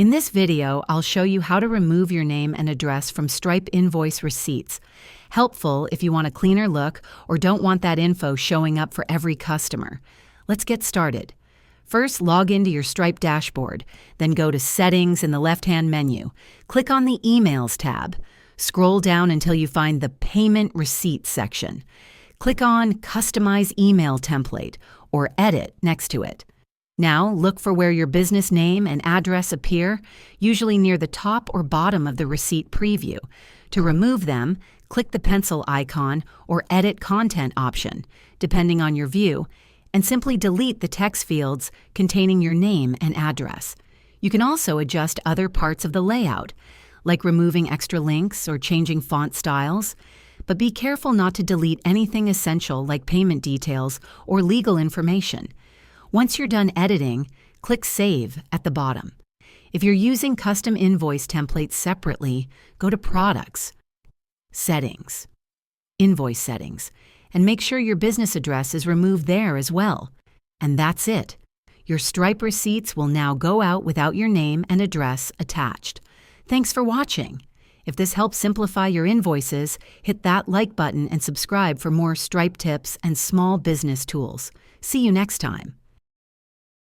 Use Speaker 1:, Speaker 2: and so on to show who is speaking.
Speaker 1: In this video, I'll show you how to remove your name and address from Stripe invoice receipts. Helpful if you want a cleaner look or don't want that info showing up for every customer. Let's get started. First, log into your Stripe dashboard, then go to Settings in the left-hand menu. Click on the Emails tab. Scroll down until you find the Payment Receipts section. Click on Customize Email Template or Edit next to it. Now, look for where your business name and address appear, usually near the top or bottom of the receipt preview. To remove them, click the pencil icon or Edit Content option, depending on your view, and simply delete the text fields containing your name and address. You can also adjust other parts of the layout, like removing extra links or changing font styles, but be careful not to delete anything essential like payment details or legal information. Once you're done editing, click Save at the bottom. If you're using custom invoice templates separately, go to Products, Settings, Invoice Settings, and make sure your business address is removed there as well. And that's it. Your Stripe receipts will now go out without your name and address attached. Thanks for watching. If this helps simplify your invoices, hit that like button and subscribe for more Stripe tips and small business tools. See you next time.